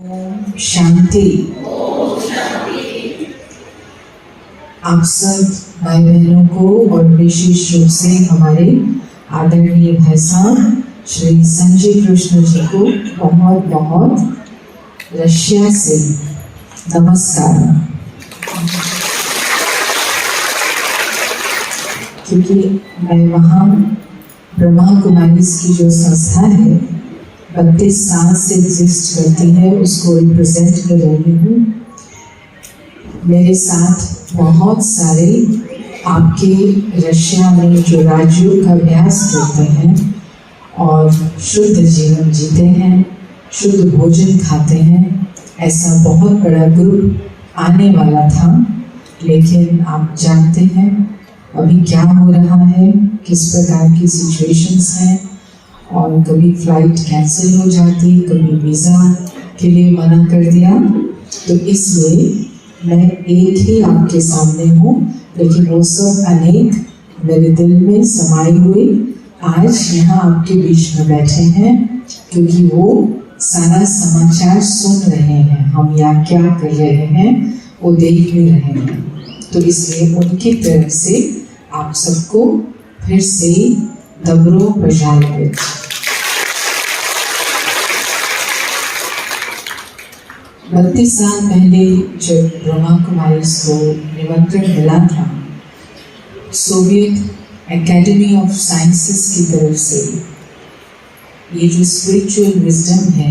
ओम शांति। आप सब भाई बहनों को और विशेष रूप से हमारे आदरणीय भाई साहब श्री संजय कृष्ण जी को बहुत बहुत रशिया से नमस्कार। क्योंकि मैं वहाँ ब्रह्मा कुमारीज की जो संस्था है 32 साल से एग्जिस्ट करती है, उसको रिप्रेजेंट कर रही हूँ। मेरे साथ बहुत सारे आपके रशिया में जो राजयोग का अभ्यास करते हैं और शुद्ध जीवन जीते हैं, शुद्ध भोजन खाते हैं, ऐसा बहुत बड़ा ग्रुप आने वाला था। लेकिन आप जानते हैं अभी क्या हो रहा है, किस प्रकार की सिचुएशंस हैं, और कभी फ्लाइट कैंसिल हो जाती, कभी वीज़ा के लिए मना कर दिया। तो इसलिए मैं एक ही आपके सामने हूँ, लेकिन वो सब अनेक मेरे दिल में समाये हुए आज यहाँ आपके बीच में बैठे हैं, क्योंकि वो सारा समाचार सुन रहे हैं, हम यहाँ क्या कर रहे हैं वो देख भी रहे हैं। तो इसलिए उनकी तरफ से आप सबको फिर से दबरो बजाए। बत्तीस साल पहले जब ब्रह्मा कुमारी को निमंत्रण मिला था सोवियत एकेडमी ऑफ साइंसेस की तरफ से, ये जो स्पिरिचुअल विजडम है,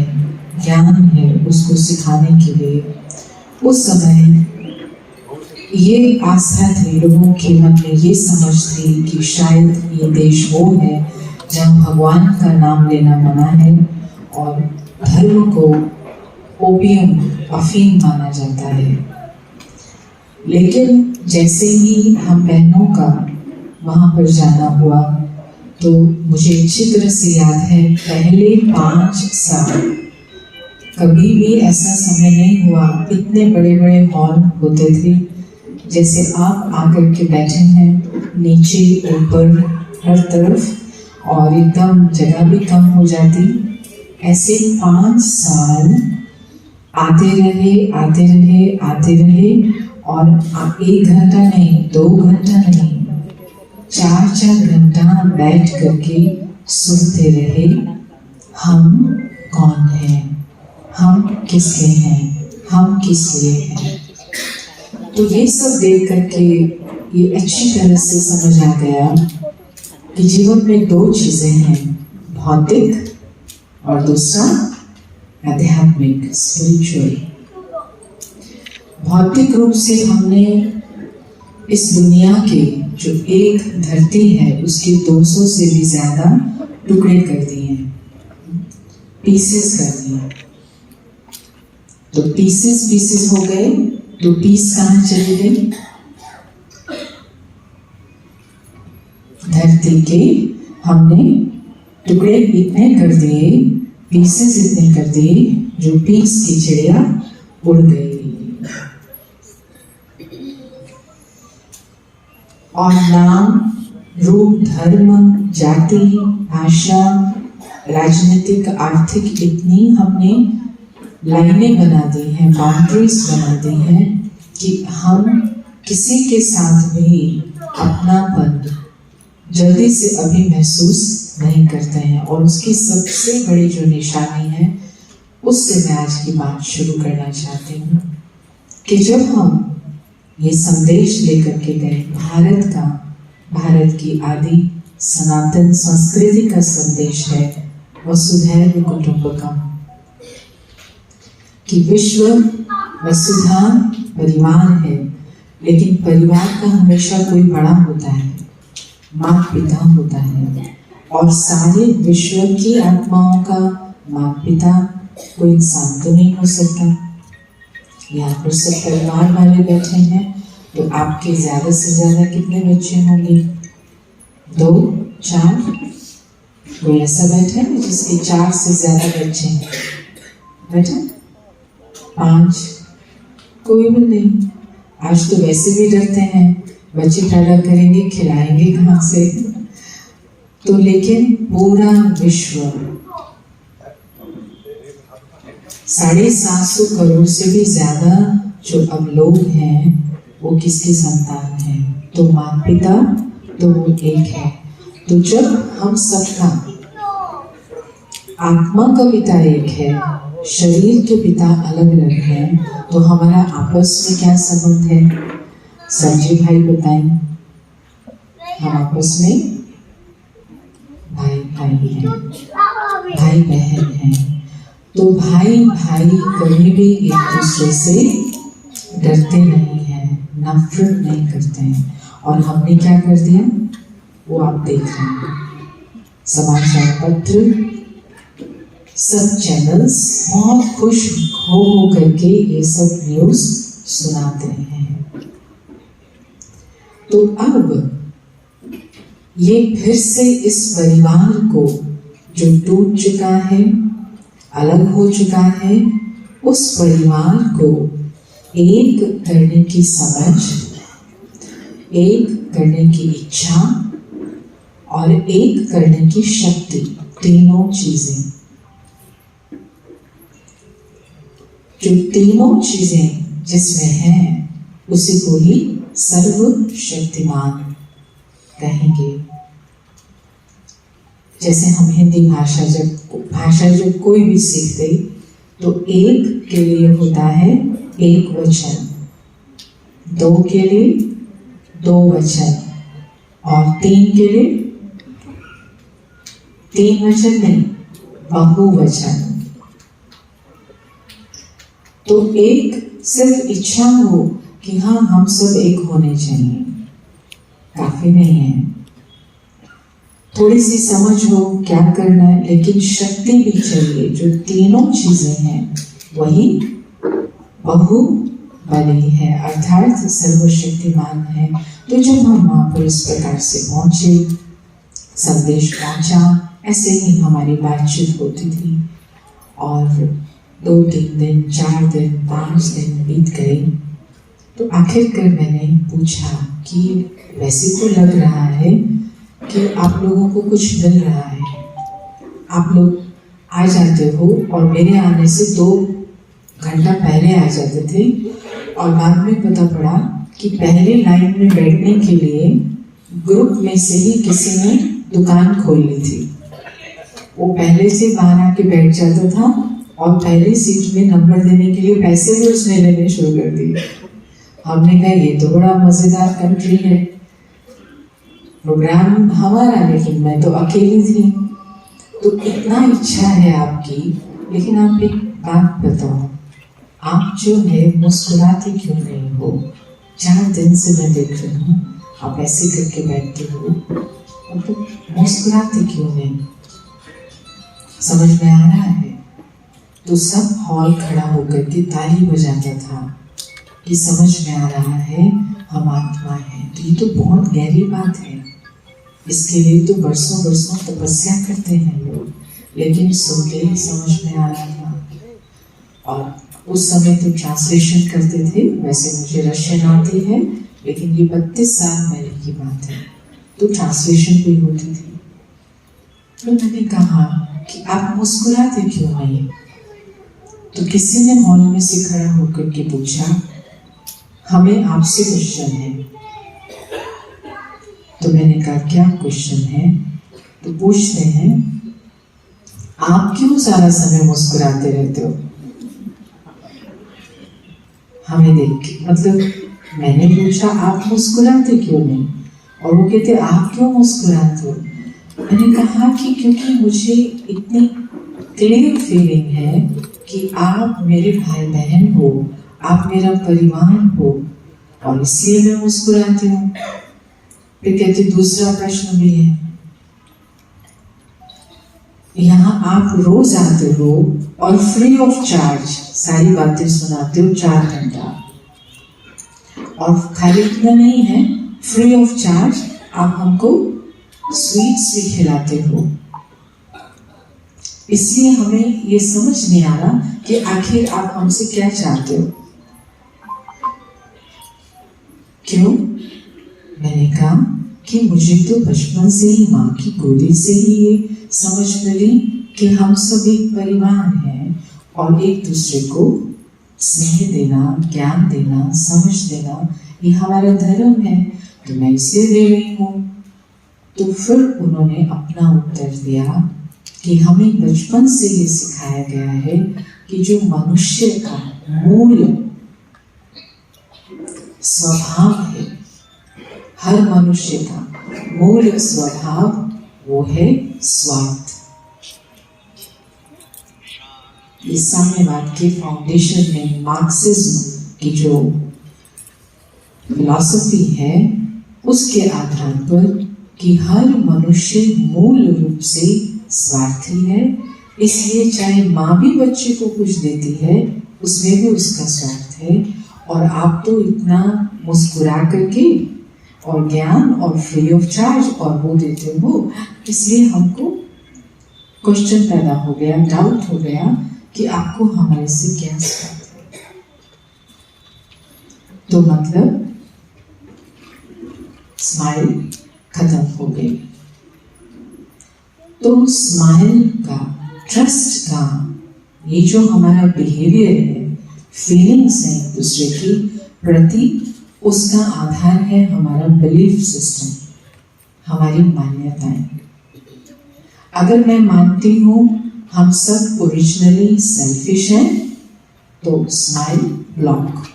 ज्ञान है, उसको सिखाने के लिए, उस समय ये आस्था थी लोगों के मन में, ये समझ थी कि शायद ये देश वो है जहाँ भगवान का नाम लेना मना है और धर्म को ओपियम अफीम माना जाता है। लेकिन जैसे ही हम बहनों का वहाँ पर जाना हुआ तो मुझे अच्छी तरह से याद है, पहले 5 साल कभी भी ऐसा समय नहीं हुआ, इतने बड़े बड़े हॉल होते थे जैसे आप आकर के बैठे हैं, नीचे ऊपर हर तरफ, और एकदम जगह भी कम हो जाती। ऐसे 5 साल आते रहे और आप 1 घंटा नहीं, 2 घंटा नहीं, 4 घंटा बैठ करके सुनते रहे, हम कौन हैं, हम किसके हैं, हम किस लिए हैं। तो ये सब देख करके ये अच्छी तरह से समझ आ गया कि जीवन में 2 चीजें हैं, भौतिक और दूसरा आध्यात्मिक, स्पिरिचुअल। भौतिक रूप से हमने इस दुनिया के जो एक धरती है उसके 200 से भी ज्यादा टुकड़े कर दिए हैं, पीसेस कर दिए। तो पीसेस हो गए, तो पीस कहाँ चले गए? धरती के हमने टुकड़े इतने कर दिए, पीसेस इतने कर दिए, जो पीस की चिड़िया उड़ गई। और नाम, रूप, धर्म, जाति, भाषा, राजनीतिक, आर्थिक, इतनी हमने लाइनें बना दी हैं, बाउंड्रीज बना दी हैं कि हम किसी के साथ भी अपनापन जल्दी से अभी महसूस नहीं करते हैं। और उसकी सबसे बड़ी जो निशानी है, उससे मैं आज की बात शुरू करना चाहती हूँ कि जब हम ये संदेश लेकर के गए भारत की आदि सनातन संस्कृति का संदेश है, वसुधैव कुटुंबकम, कि विश्व वसुधा परिवार है। लेकिन परिवार का हमेशा कोई बड़ा होता है, माता पिता होता है, और सारे विश्व की आत्माओं का माता पिता कोई इंसान तो नहीं हो सकता। यहाँ पर सब परिवार वाले बैठे हैं, तो आपके ज्यादा से ज्यादा कितने बच्चे होंगे? 2, 4? कोई ऐसा बैठा है जिसके 4 से ज्यादा बच्चे हैं? बैठा? 5? कोई भी नहीं। आज तो वैसे भी डरते हैं, बच्चे पैदा करेंगे, खिलाएंगे कहाँ से? तो लेकिन पूरा विश्व 750 करोड़ से भी ज्यादा जो अब लोग हैं वो किसकी संतान है? तो माता पिता तो वो एक है। तो जब हम सबका आत्मा का पिता एक है, शरीर के पिता अलग अलग हैं, तो हमारा आपस में क्या संबंध है? संजय भाई बताएं। हम आपस में भाई भाई हैं, भाई बहन हैं। तो भाई भाई कभी भी एक दूसरे से डरते नहीं हैं, नफरत नहीं करते हैं। और हमने क्या कर दिया वो आप देख रहे हैं। समाचार पत्र, सब चैनल्स बहुत खुश हो करके ये सब न्यूज़ सुनाते हैं। तो अब ये फिर से इस परिवार को जो टूट चुका है, अलग हो चुका है, उस परिवार को एक करने की समझ, एक करने की इच्छा और एक करने की शक्ति, तीनों चीजें, जो तीनों चीजें जिसमें हैं उसी को ही सर्वशक्तिमान कहेंगे। जैसे हम हिंदी भाषा जब कोई भी सीखते तो एक के लिए होता है एक वचन, दो के लिए दो वचन और तीन के लिए तीन वचन नहीं, बहुवचन। तो एक सिर्फ इच्छा हो कि हाँ हम सब एक होने चाहिए, काफी नहीं है। थोड़ी सी समझ हो क्या करना है, लेकिन शक्ति भी चाहिए। जो तीनों चीजें हैं वही बहुबली है, अर्थात सर्वशक्तिमान है। तो जब हम वहां पर इस प्रकार से पहुंचे, संदेश पहुंचा, ऐसे ही हमारी बातचीत होती थी और 2-3 दिन, 4 दिन, 5 दिन बीत गए। तो आखिरकार मैंने पूछा कि वैसे तो लग रहा है कि आप लोगों को कुछ मिल रहा है, आप लोग आ जाते हो, और मेरे आने से 2 घंटा पहले आ जाते थे। और बाद में पता पड़ा कि पहले लाइन में बैठने के लिए ग्रुप में से ही किसी ने दुकान खोल ली थी। वो पहले से बाहर आके बैठ जाता था और पहली सीट में नंबर देने के लिए पैसे भी उसने लेने शुरू कर दिए। हमने कहा ये तो बड़ा मजेदार कंट्री है। प्रोग्राम हमारा, लेकिन मैं तो अकेली थी। तो इतना इच्छा है आपकी, लेकिन आप एक बात बताओ, आप जो है मुस्कुराते क्यों नहीं हो? 4 दिन से मैं देख रही हूँ आप ऐसे करके बैठते हो, तो मुस्कुराते क्यों नहीं? समझ में आ रहा है? तो सब हॉल खड़ा होकर के ताली बजाता था कि समझ में आ रहा है हम आत्मा है। तो ये तो बहुत गहरी बात है, इसके लिए तो बरसों बरसों तपस्या करते हैं लोग, लेकिन सुन के ही समझ में आ रहा था। और उस समय तो ट्रांसलेशन करते थे, वैसे मुझे रशियन आती है, लेकिन ये 32 साल पहले की बात है, तो ट्रांसलेशन भी होती थी। तो मैंने कहा कि आप मुस्कुराते क्यों नहीं? तो किसी ने हॉल में से खड़ा होकर के पूछा, हमें आपसे क्वेश्चन है। तो मैंने कहा क्या क्वेश्चन है? तो पूछते हैं, आप क्यों सारा समय मुस्कुराते रहते हो? हमें देख के, मतलब मैंने पूछा आप मुस्कुराते क्यों नहीं, और वो कहते आप क्यों मुस्कुराते हो? मैंने कहा कि क्योंकि मुझे इतनी क्लियर फीलिंग है कि आप मेरे भाई बहन हो, आप मेरा परिवार हो, और इसलिए मैं मुस्कुराती हूँ। फिर कहते दूसरा प्रश्न भी है, यहाँ आप रोज आते हो और फ्री ऑफ चार्ज सारी बातें सुनाते हो 4 घंटा, और खाली इतना नहीं है, फ्री ऑफ चार्ज आप हमको स्वीट्स भी खिलाते हो। इसलिए हमें ये समझ नहीं आ रहा कि आखिर आप हमसे क्या चाहते हो, क्यों? मैंने कहा कि मुझे तो बचपन से ही माँ की गोदी से ही ये समझ मिली कि हम सब एक परिवार हैं, और एक दूसरे को स्नेह देना, ज्ञान देना, समझ देना, ये हमारा धर्म है, तो मैं इसलिए दे रही हूँ। तो फिर उन्होंने अपना उत्तर दिया कि हमें बचपन से ये सिखाया गया है कि जो मनुष्य का मूल स्वभाव है, हर मनुष्य का मूल स्वभाव वो है स्वार्थ। इस साम्यवाद के फाउंडेशन में मार्क्सिज्म की जो फिलॉसफी है, उसके आधार पर कि हर मनुष्य मूल रूप से स्वार्थी है, इसलिए चाहे माँ भी बच्चे को कुछ देती है उसमें भी उसका स्वार्थ है। और आप तो इतना मुस्कुरा करके और ज्ञान और फ्री ऑफ चार्ज और वो देते हो, इसलिए हमको क्वेश्चन पैदा हो गया, डाउट हो गया कि आपको हमारे से क्या स्वार्थ है। तो मतलब स्माइल खत्म हो गई। तो स्माइल का, ट्रस्ट का, ये जो हमारा बिहेवियर है, फीलिंग्स हैं एक दूसरे की प्रति, उसका आधार है हमारा बिलीफ सिस्टम, हमारी मान्यताएं। अगर मैं मानती हूँ हम सब ओरिजिनली सेल्फिश हैं, तो स्माइल ब्लॉक।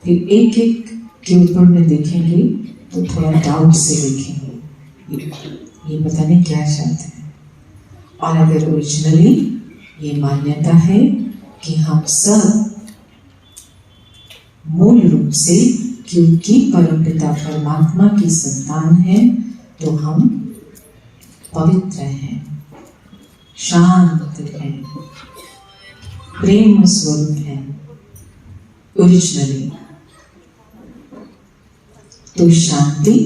फिर एक एक के ऊपर में देखेंगे तो थोड़ा डाउट से देखेंगे, ये पता नहीं क्या चाहते हैं। और अगर ओरिजिनली ये मान्यता है कि हम सब मूल रूप से क्योंकि परमपिता परमात्मा की संतान है, तो हम पवित्र हैं, शांत हैं, प्रेम स्वरूप हैं ओरिजिनली। तो शांति,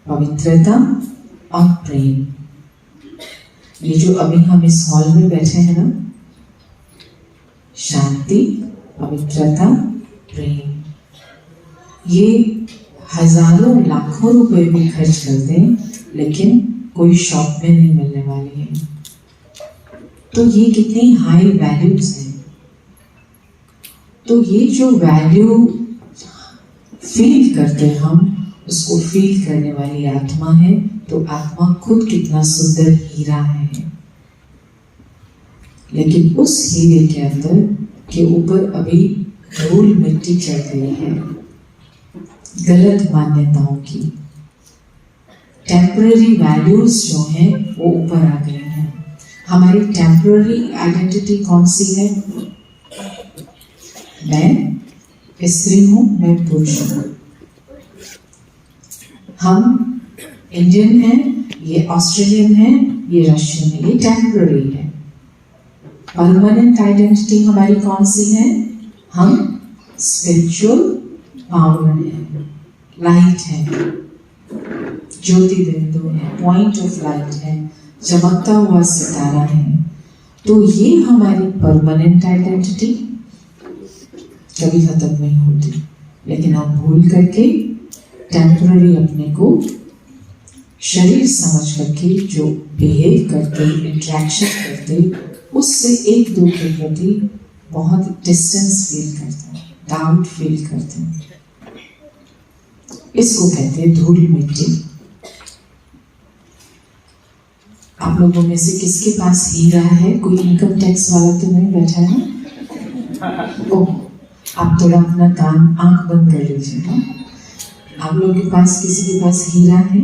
पवित्रता और प्रेम, ये जो अभी हम इस हॉल में बैठे हैं ना, शांति, पवित्रता, प्रेम, ये हजारों लाखों रुपए भी खर्च कर दें लेकिन कोई शॉप में नहीं मिलने वाली है। तो ये कितनी हाई वैल्यूज हैं। तो ये जो वैल्यू फील करते हम, उसको फील करने वाली आत्मा है। तो आत्मा खुद कितना सुंदर हीरा है, लेकिन उस हीरे के अंदर के ऊपर अभी धूल मिट्टी चढ़ गई है, गलत मान्यताओं की। टेम्पररी वैल्यूज जो हैं वो ऊपर आ गए हैं। हमारी टेम्पररी आइडेंटिटी कौन सी है? मैं स्त्री हूँ, मैं पुरुष हूँ। हम इंडियन हैं, ये ऑस्ट्रेलियन है, ये रशियन है, ये टेम्पररी है। परमानेंट आइडेंटिटी हमारी कौन सी है? हम स्पिरिचुअल पावर है, लाइट है, ज्योति बिंदु है, पॉइंट ऑफ लाइट है, चमकता हुआ सितारा है। तो ये हमारी परमानेंट आइडेंटिटी कभी खत्म नहीं होती, लेकिन हम भूल करके टेम्पररी अपने को शरीर समझ करके जो बिहेव करते, इंटरेक्शन करते, उससे एक दो के प्रति बहुत डिस्टेंस फील करते हैं, डाउट फील करते हैं। इसको कहते हैं धूल मिट्टी। आप लोगों में से किसके पास हीरा है? कोई इनकम टैक्स वाला तो नहीं बैठा है? ओह, आप थोड़ा अपना कान आंख बंद कर लीजिएगा। आप लोगों के पास, किसी के पास हीरा है?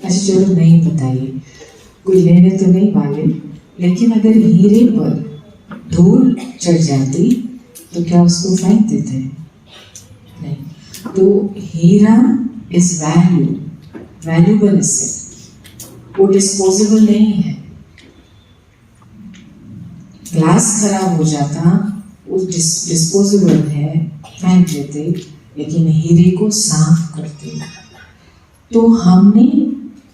अच्छा चलो नहीं बताइए, कोई लेने तो नहीं वाले, लेकिन अगर हीरे पर धूल चढ़ जाती तो क्या उसको फेंक देते हैं? नहीं। तो हीरा इज वैल्यूबल एसेट, वो डिस्पोजेबल नहीं है। ग्लास खराब हो जाता, वो डिस्पोजेबल है, फेंक देते, लेकिन हीरे को साफ करते। तो हमने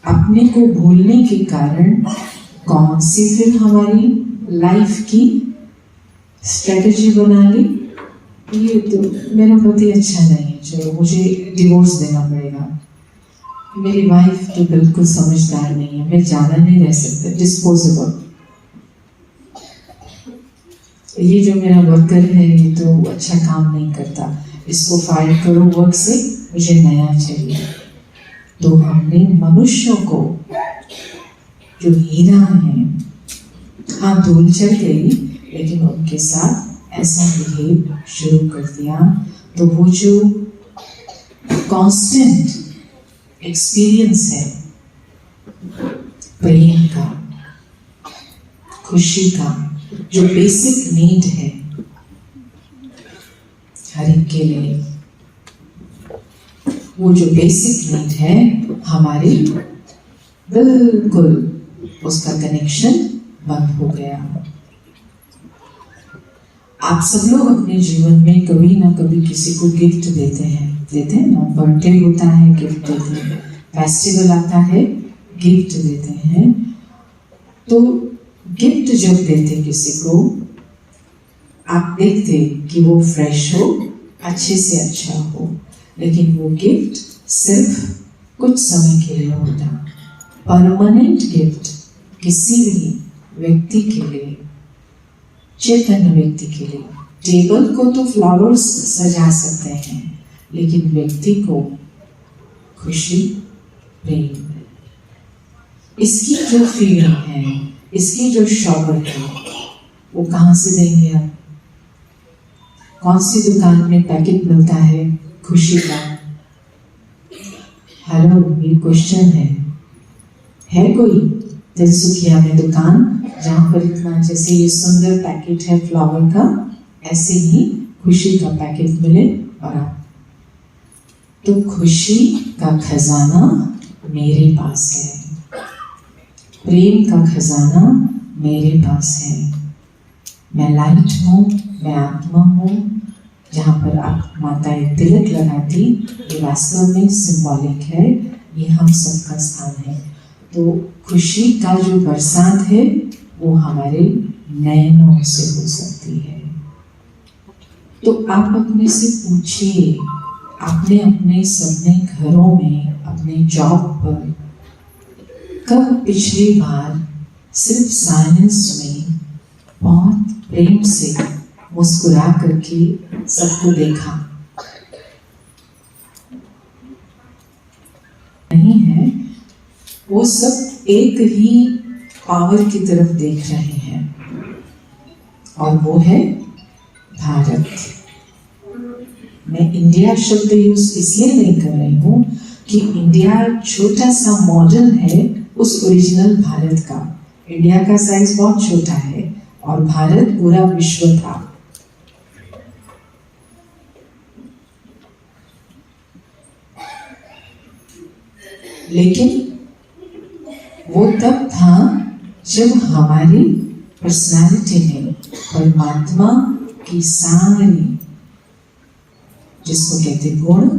अपने को भूलने के कारण कौन सी फिर हमारी लाइफ की स्ट्रेटजी बना ली? ये तो मेरा पति अच्छा नहीं है, चलो मुझे डिवोर्स देना पड़ेगा। मेरी वाइफ तो बिल्कुल समझदार नहीं है, मैं ज़्यादा नहीं रह सकता, डिस्पोजेबल। ये जो मेरा वर्कर है ये तो अच्छा काम नहीं करता, इसको फायर करो वर्क से, मुझे नया चाहिए। तो हमने मनुष्यों को जो हीरा है, हाँ धूल चढ़ गई, लेकिन उनके साथ ऐसा बिहेव शुरू कर दिया। तो वो जो कांस्टेंट एक्सपीरियंस है प्रेम का, खुशी का, जो बेसिक नीड है हर एक के लिए, वो जो बेसिक नीड है हमारी, बिल्कुल उसका कनेक्शन बंद हो गया। आप सब लोग अपने जीवन में कभी ना कभी किसी को गिफ्ट देते हैं ना, बर्थडे होता है गिफ्ट देते हैं, फेस्टिवल आता है गिफ्ट देते हैं। तो गिफ्ट जब देते किसी को, आप देखते कि वो फ्रेश हो, अच्छे से अच्छा हो, लेकिन वो गिफ्ट सिर्फ कुछ समय के लिए होता। परमानेंट गिफ्ट किसी भी व्यक्ति के लिए, चैतन्य व्यक्ति के लिए, टेबल को तो फ्लावर्स सजा सकते हैं, लेकिन व्यक्ति को खुशी, प्रेम, इसकी जो फीलिंग है, इसकी जो शौवर है, वो कहाँ से देंगे आप? कौन सी दुकान में पैकेट मिलता है खुशी का? हेलो, ये क्वेश्चन है कोई तिनसुकिया में दुकान जहाँ पर इतना, जैसे ये सुंदर पैकेट है फ्लावर का, ऐसे ही खुशी का पैकेट मिले और आप, तो खुशी का खजाना मेरे पास है, प्रेम का खजाना मेरे पास है। मैं लाइट हूँ, मैं आत्मा हूँ। जहाँ पर आप माताएं तिलक लगाती, ये वास्तव में सिंबॉलिक है, ये हम सबका स्थान है। तो खुशी का जो बरसात है वो हमारे नयनों से हो सकती है। तो आप अपने से पूछिए, आपने अपने सपने घरों में, अपने जॉब पर कब पिछली बार सिर्फ साइलेंस में बहुत प्रेम से मुस्कुरा करके सबको देखा? नहीं है, वो सब एक ही पावर की तरफ देख रहे हैं, और वो है भारत। मैं इंडिया शब्द यूज इसलिए नहीं कर रही हूँ कि इंडिया छोटा सा मॉडल है उस ओरिजिनल भारत का। इंडिया का साइज बहुत छोटा है और भारत पूरा विश्व था। लेकिन वो तब था जब हमारी पर्सनालिटी में परमात्मा की सारी, जिसको कहते गुण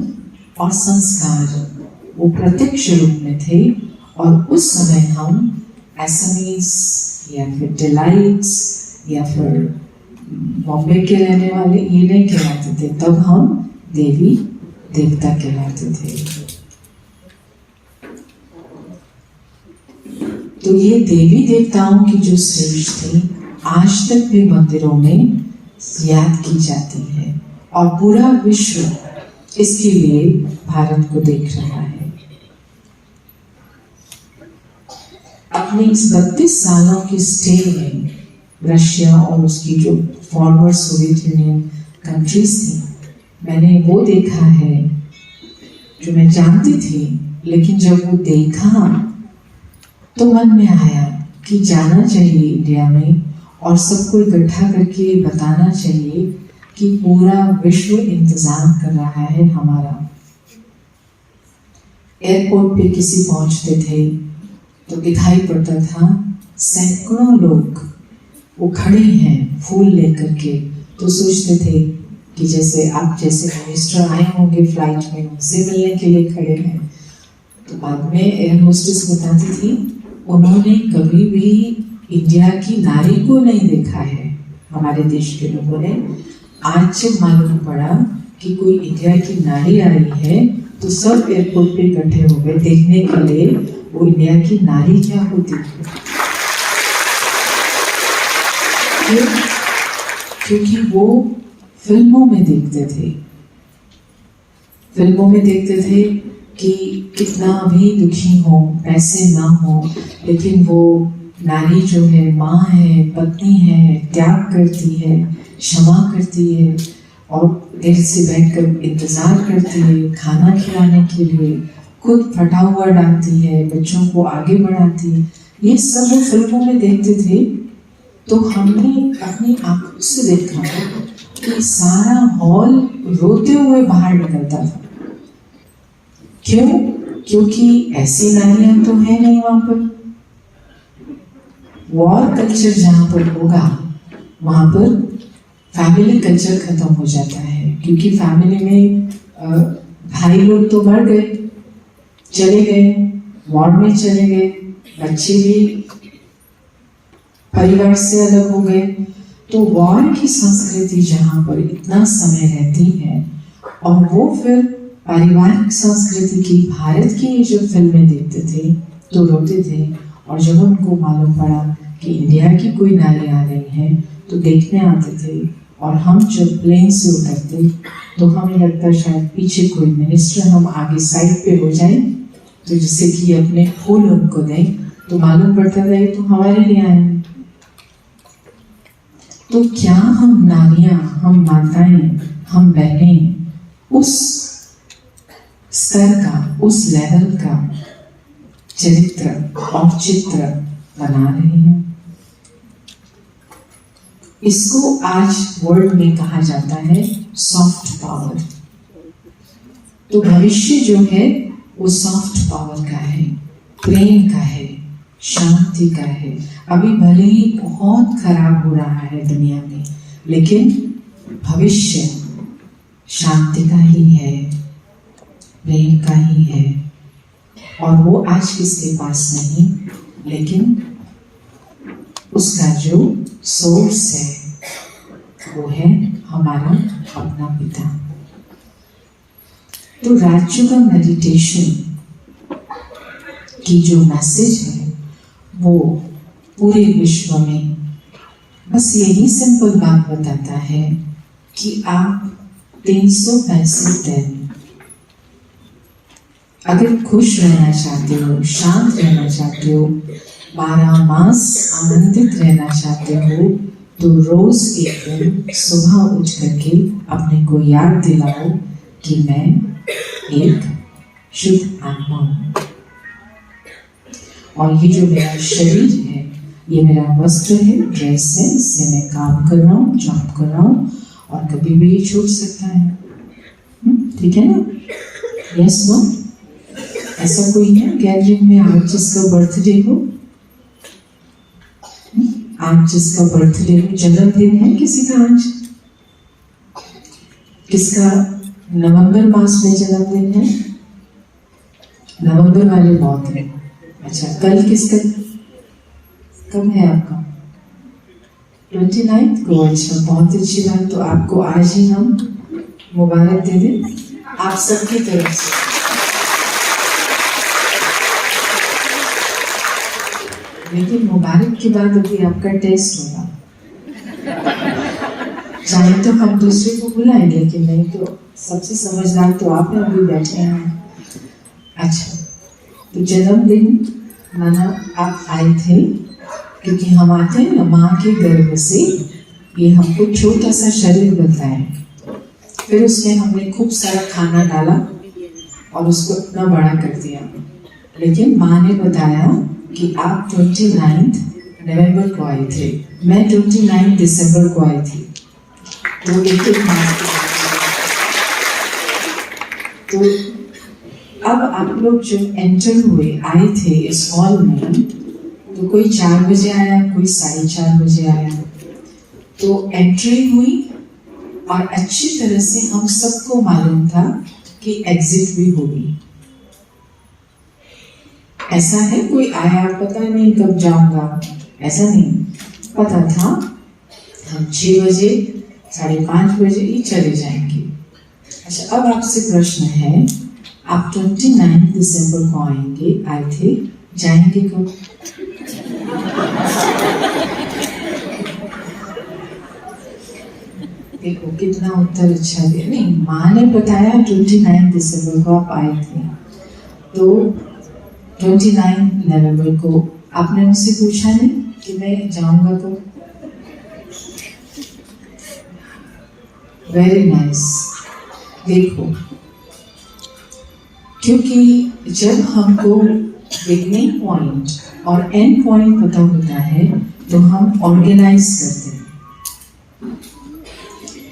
और संस्कार, वो प्रत्यक्ष रूप में थे। और उस समय हम एसएमईज या फिर डिलाइट्स या फिर बॉम्बे के रहने वाले ये नहीं कहलाते थे, तब हम देवी देवता कहलाते थे। तो ये देवी देवताओं की जो सृष्टि थी, आज तक भी मंदिरों में याद की जाती है, और पूरा विश्व इसके लिए भारत को देख रहा है। अपने इस 32 सालों की स्टे में रशिया और उसकी जो फॉर्मर सोवियत यूनियन कंट्रीज थी, मैंने वो देखा है जो मैं जानती थी, लेकिन जब वो देखा तो मन में आया कि जाना चाहिए इंडिया में और सबको इकट्ठा करके बताना चाहिए कि पूरा विश्व इंतजार कर रहा है हमारा। एयरपोर्ट पे किसी पहुंचते थे तो दिखाई पड़ता था सैकड़ों लोग वो खड़े हैं फूल लेकर के, तो सोचते थे कि जैसे आप जैसे मिनिस्टर आए होंगे फ्लाइट में, उनसे मिलने के लिए खड़े हैं। तो बाद में एयर होस्टेस बताती थी उन्होंने कभी भी इंडिया की नारी को नहीं देखा है, हमारे देश के लोगों ने। आज जब मालूम पड़ा कि कोई इंडिया की नारी आई है तो सब एयरपोर्ट पे इकट्ठे हो गए देखने के लिए वो इंडिया की नारी क्या होती है। क्योंकि वो फिल्मों में देखते थे, फिल्मों में देखते थे कि कितना भी दुखी हो, पैसे ना हो, लेकिन वो नारी जो है, माँ है, पत्नी है, त्याग करती है, क्षमा करती है और देर से बैठकर इंतजार करती है, खाना खिलाने के लिए खुद फटा हुआ डालती है, बच्चों को आगे बढ़ाती है। ये सब वो फिल्मों में देखते थे। तो हमने अपनी आंखों से देखा कि सारा हॉल रोते हुए बाहर निकलता था। क्यों? क्योंकि ऐसी नारियां तो है नहीं वहां पर। वॉर कल्चर जहां पर होगा वहां पर फैमिली कल्चर खत्म हो जाता है, क्योंकि फैमिली में भाई लोग तो मर गए, चले गए, वॉर में चले गए, बच्चे भी परिवार से अलग हो गए। तो वॉर की संस्कृति जहां पर इतना समय रहती है और वो फिर पारिवारिक संस्कृति की, भारत की जो फिल्में देखते थे तो रोते थे। और जब उनको मालूम पड़ा कि इंडिया की कोई नारी आ रही है तो देखने आते थे। और हम जब प्लेन से उतरते तो हमें लगता शायद पीछे कोई मिनिस्टर हम आगे साइड पे हो जाए, तो जिससे कि अपने फूल उनको दें, तो मालूम पड़ता था ये तो हमारे लिए आए हैं। तो क्या हम नारियां, हम माताएं, हम बहनें उस स्तर का, उस लेवल का चरित्र और चित्र बना रहे हैं? इसको आज वर्ल्ड में कहा जाता है सॉफ्ट पावर। तो भविष्य जो है वो सॉफ्ट पावर का है, प्रेम का है, शांति का है। अभी भले ही बहुत खराब हो रहा है दुनिया में, लेकिन भविष्य शांति का ही है, प्रेम का ही है। और वो आज किसके पास नहीं, लेकिन उसका जो सोर्स है वो है हमारा अपना पिता। तो राजयोगा मेडिटेशन की जो मैसेज है वो पूरे विश्व में बस यही सिंपल बात बताता है कि आप 365 दिन अगर खुश रहना चाहते हो, शांत रहना चाहते हो, 12 मास आनंदित रहना चाहते हो, तो रोज एक दिन सुबह उठ करके अपने को याद दिलाओ कि मैं एक शुद्ध आत्मा हूँ। और ये जो मेरा शरीर है, ये मेरा वस्त्र है, ड्रेस है, इससे मैं काम कर रहा हूँ, जॉब कर रहा हूँ, और कभी भी ये छूट सकता है। ठीक है ना? Yes no? ऐसा कोई है गैदरिंग में आज जिसका बर्थडे हो? आज जिसका बर्थडे हो, जन्मदिन है किसी का आज? किसका नवंबर मास में जन्मदिन है? नवंबर वाले बहुत है। अच्छा, कल किसका, कब है आपका? 29 को। अच्छा, बहुत अच्छी बात। तो आपको आज ही हम मुबारक दे दें आप सबकी तरफ से। लेकिन मुबारक के बाद अभी आपका टेस्ट होगा। चाहे तो हम दूसरे को बुलाएं, लेकिन नहीं तो सबसे समझदार तो आप में अभी बैठे हैं। अच्छा, तो जन्मदिन माना आप आए थे, क्योंकि हम आते हैं ना माँ के गर्भ से, ये हमको छोटा सा शरीर मिलता है, फिर उसमें हमने खूब सारा खाना डाला और उसको इतना बड़ा कर दिया। लेकिन माँ ने बताया कि आप 29 नवंबर को आए थे, मैं 29 दिसंबर को आई थी, तो एक मास के तो अब आप लोग जो एंटर हुए, आए थे इस हॉल में, तो कोई 4 बजे आया, कोई 4:30 बजे आया। तो एंट्री हुई और अच्छी तरह से हम सबको मालूम था कि एग्जिट भी होगी। ऐसा है कोई आया पता नहीं कब जाऊंगा, ऐसा नहीं, पता था हम 6 बजे 5:30 बजे ही चले जाएंगे। अच्छा, अब आपसे प्रश्न है, आप 29 दिसंबर को आए थे, जाएंगे कब? देखो कितना उत्तर अच्छा दिया। नहीं, माँ ने बताया 29 दिसंबर को आप आए थे, तो 29 नवंबर को आपने मुझसे पूछा नहीं कि मैं जाऊंगा तो? Very nice. देखो, क्योंकि जब हमको बिगनिंग पॉइंट और एंड पॉइंट पता होता है तो हम ऑर्गेनाइज करते हैं,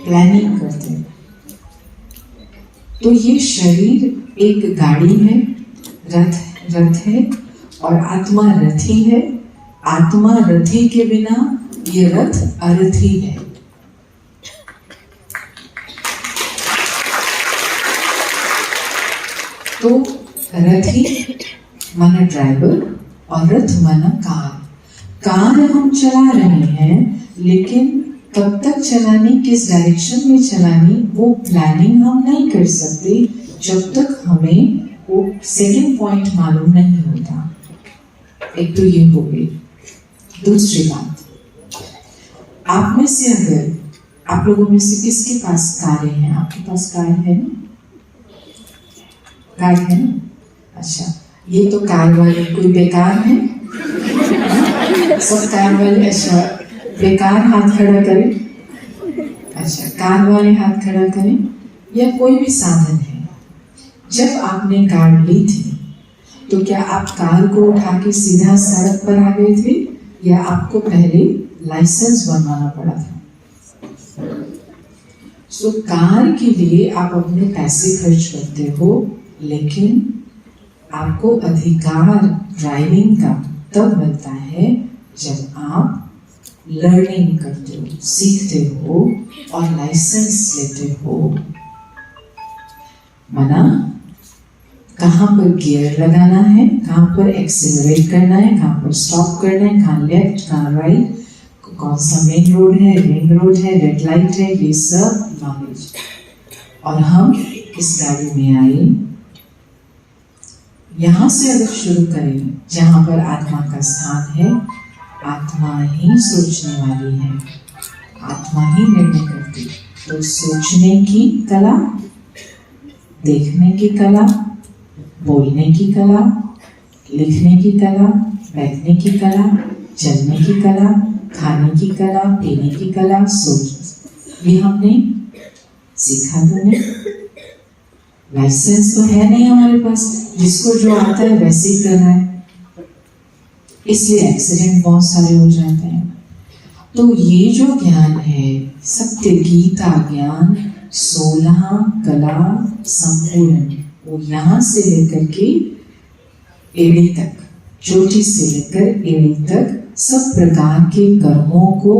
प्लानिंग करते हैं। तो ये शरीर एक गाड़ी है, रथ है, और आत्मा रथी है। आत्मा रथी के बिना ये रथ अरथी है। तो रथी माना ड्राइवर और रथ माना कार। कार हम चला रहे हैं, लेकिन कब तक चलानी, किस डायरेक्शन में चलानी, वो प्लानिंग हम नहीं कर सकते जब तक हमें वो सेकंड पॉइंट मालूम नहीं होता। एक तो ये हो गई। दूसरी बात, आप में से अगर, आप लोगों में से किसके पास कारें हैं? आपके पास कार है ना? कार है ना? अच्छा, ये तो कार वाले कोई बेकार है? सब कार वाले? अच्छा, बेकार हाथ खड़ा करें। अच्छा, कार वाले हाथ खड़ा करें। या कोई भी साधन है, जब आपने कार ली थी तो क्या आप कार को उठा के सीधा सड़क पर आ गए थे, या आपको पहले लाइसेंस बनवाना पड़ा था? सो कार के लिए आप अपने पैसे खर्च करते हो, लेकिन आपको अधिकार ड्राइविंग का तब मिलता है जब आप लर्निंग करते हो, सीखते हो और लाइसेंस लेते हो। माना कहाँ पर गियर लगाना है, कहाँ पर एक्सेलरेट करना है, कहाँ पर स्टॉप करना है, कहाँ लेफ्ट, कहाँ राइट, कौन सा मेन रोड है, रिंग रोड है, रेड लाइट है, ये सब नॉलेज। और हम इस गाड़ी में आए, यहाँ से अगर शुरू करें जहाँ पर आत्मा का स्थान है, आत्मा ही सोचने वाली है, आत्मा ही निर्णय करती। तो सोचने की कला, देखने की कला, बोलने की कला, लिखने की कला, बैठने की कला, चलने की कला, खाने की कला, पीने की कला, सोच, ये हमने सीखा तो नहीं। लाइसेंस तो है नहीं हमारे पास, जिसको जो आता है वैसे ही करना है, इसलिए एक्सीडेंट बहुत सारे हो जाते हैं। तो ये जो ज्ञान है, सत्य गीता ज्ञान, 16 कला संपूर्ण, वो यहाँ से लेकर के एड़ी तक, चोटी से लेकर एड़ी तक सब प्रकार के कर्मों को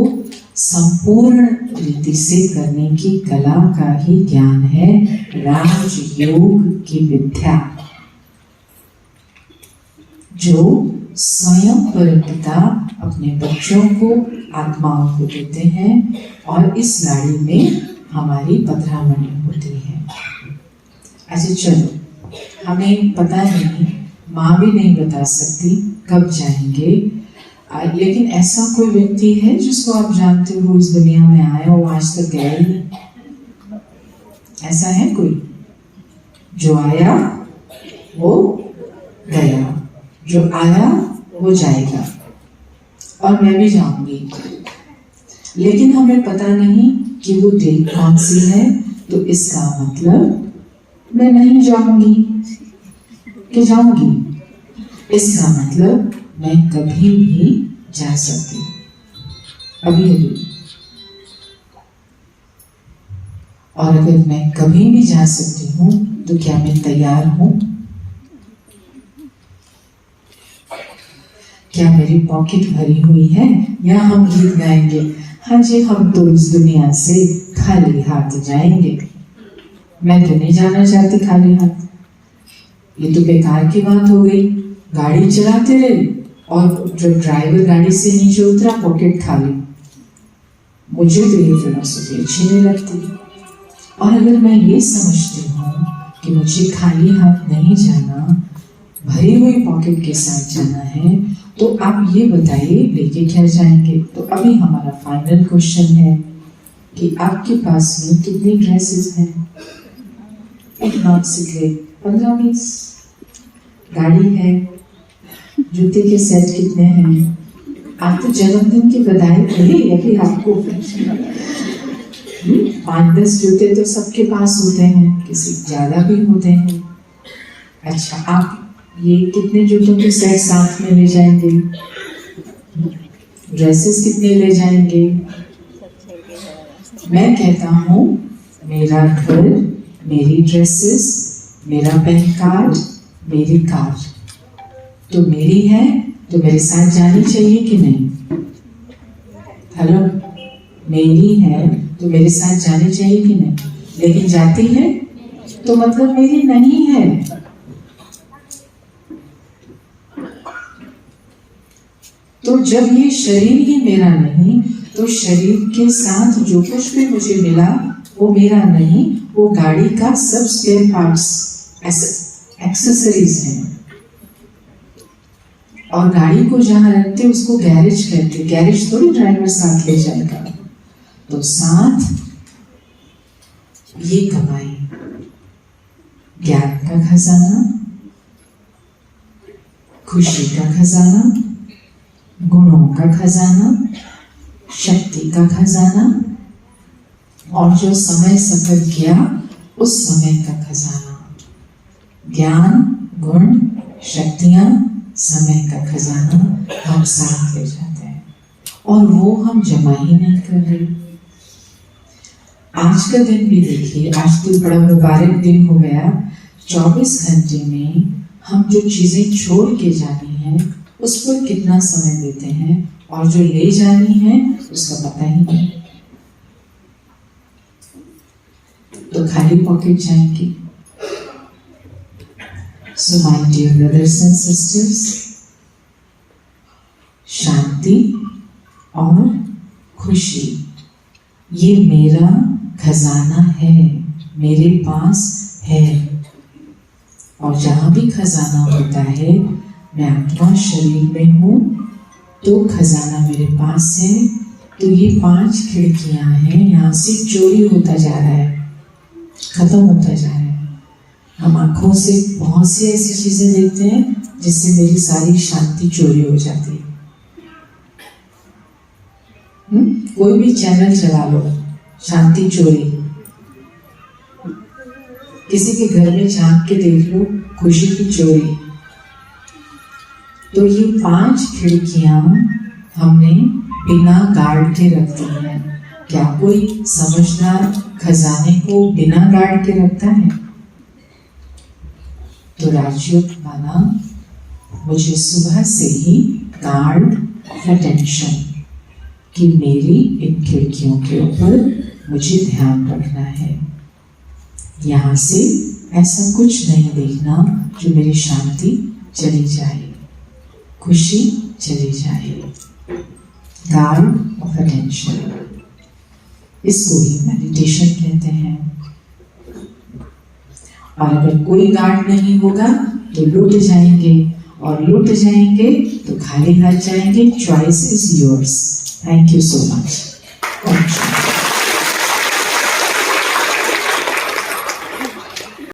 संपूर्ण रीति से करने की कला का ही ज्ञान है, राजयोग की विद्या, जो स्वयं परमपिता अपने बच्चों को, आत्माओं को देते हैं, और इस गाड़ी में हमारी पधरामणी होती है। अच्छा चलो, हमें पता नहीं, माँ भी नहीं बता सकती कब जाएंगे, लेकिन ऐसा कोई व्यक्ति है जिसको आप जानते हो इस दुनिया में आया हो, आज तक गया ही नहीं? ऐसा है कोई? जो आया वो गया, जो आया वो जाएगा, और मैं भी जाऊंगी, लेकिन हमें पता नहीं कि वो डेट कौन सी है। तो इसका मतलब मैं नहीं जाऊंगी कि जाऊंगी, इसका मतलब मैं कभी भी जा सकती हूँ, अभी अभी। और अगर मैं कभी भी जा सकती हूँ तो क्या मैं तैयार हूँ? क्या मेरी पॉकेट भरी हुई है? या हम गीत गाएंगे, हाँ जी हम तो इस दुनिया से खाली हाथ जाएंगे। मैं तो नहीं जाना चाहती खाली हाथ। ये तो बेकार की बात हो गई। गाड़ी चलाते रहे और जो ड्राइवर गाड़ी से नीचे उतरा पॉकेट खाली। मुझे तो ये फिलॉसफी अच्छी नहीं लगती। और अगर मैं ये समझती हूँ कि मुझे खाली हाथ नहीं जाना, भरी हुई पॉकेट के साथ जाना है, तो आप ये बताइए लेके क्या जाएंगे? तो अभी हमारा फाइनल क्वेश्चन है, कि आपके पास में कितनी ड्रेसेस हैं। एक नॉट सीक्रेट 15-20 गाड़ी है, जूते के सेट कितने हैं। आप तो जन्मदिन की बधाई मिली या फिर आपको 5-10 जूते तो सबके पास होते हैं, किसी ज्यादा भी होते हैं। अच्छा, आप ये कितने जूतों के सेट साथ में ले जाएंगे? ड्रेसेस कितने ले जाएंगे? मैं कहता हूँ मेरा घर, मेरी ड्रेसेस, मेरा पैन कार्ड, मेरी कार तो मेरी है, तो मेरे साथ जानी चाहिए कि नहीं? हेलो, मेरी है तो मेरे साथ जानी चाहिए कि नहीं? लेकिन जाती है तो मतलब मेरी नहीं है। तो जब ये शरीर ही मेरा नहीं, तो शरीर के साथ जो कुछ भी मुझे मिला वो मेरा नहीं, वो गाड़ी का सब स्पेयर पार्ट्स, एक्सेसरीज हैं। और गाड़ी को जहां रखते उसको गैरेज कहते। गैरेज थोड़ी ड्राइवर साथ ले जाएगा। तो साथ ये कमाई, ज्ञान का खजाना, खुशी का खजाना, गुणों का खजाना, शक्ति का खजाना, और जो समय सफर किया उस समय का खजाना। ज्ञान, गुण, शक्तियां, समय का खजाना हम साथ ले जाते हैं और वो हम जमा ही नहीं कर रहे। आज का दिन भी देखिए, आज तो बड़ा मुबारक दिन हो गया। 24 घंटे में हम जो चीजें छोड़ के जानी है उस पर कितना समय देते हैं, और जो ले जानी है उसका पता ही नहीं। तो खाली पॉकेट जाएंगे। So my dear brothers and sisters, शांति और खुशी ये मेरा खजाना है, मेरे पास है। और जहां भी खजाना होता है, मैं आत्मा शरीर में हूं, तो खजाना मेरे पास है। तो ये 5 खिड़कियां हैं, यहाँ से चोरी होता जा रहा है, खत्म होता जा रहा है। हम आंखों से बहुत सी ऐसी चीजें देखते हैं जिससे मेरी सारी शांति चोरी हो जाती है। कोई भी चैनल चला लो, शांति चोरी। किसी के घर में झांक के देख लो, खुशी की चोरी। तो ये 5 खिड़कियां हमने बिना गार्ड के रख दी हैं। क्या कोई समझदार खजाने को बिना गार्ड के रखता है? तो राजयोग माना मुझे सुबह से ही गार्ड ऑफ अटेंशन कि मेरी इन खिड़कियों के ऊपर मुझे ध्यान रखना है। यहाँ से ऐसा कुछ नहीं देखना जो मेरी शांति चली जाए, खुशी चली जाए। गार्ड ऑफ अटेंशन, इसको ही मेडिटेशन कहते हैं। और अगर कोई गार्ड नहीं होगा तो लूट जाएंगे, और लूट जाएंगे तो खाली हाथ जाएंगे। Choice is yours. Thank you so much.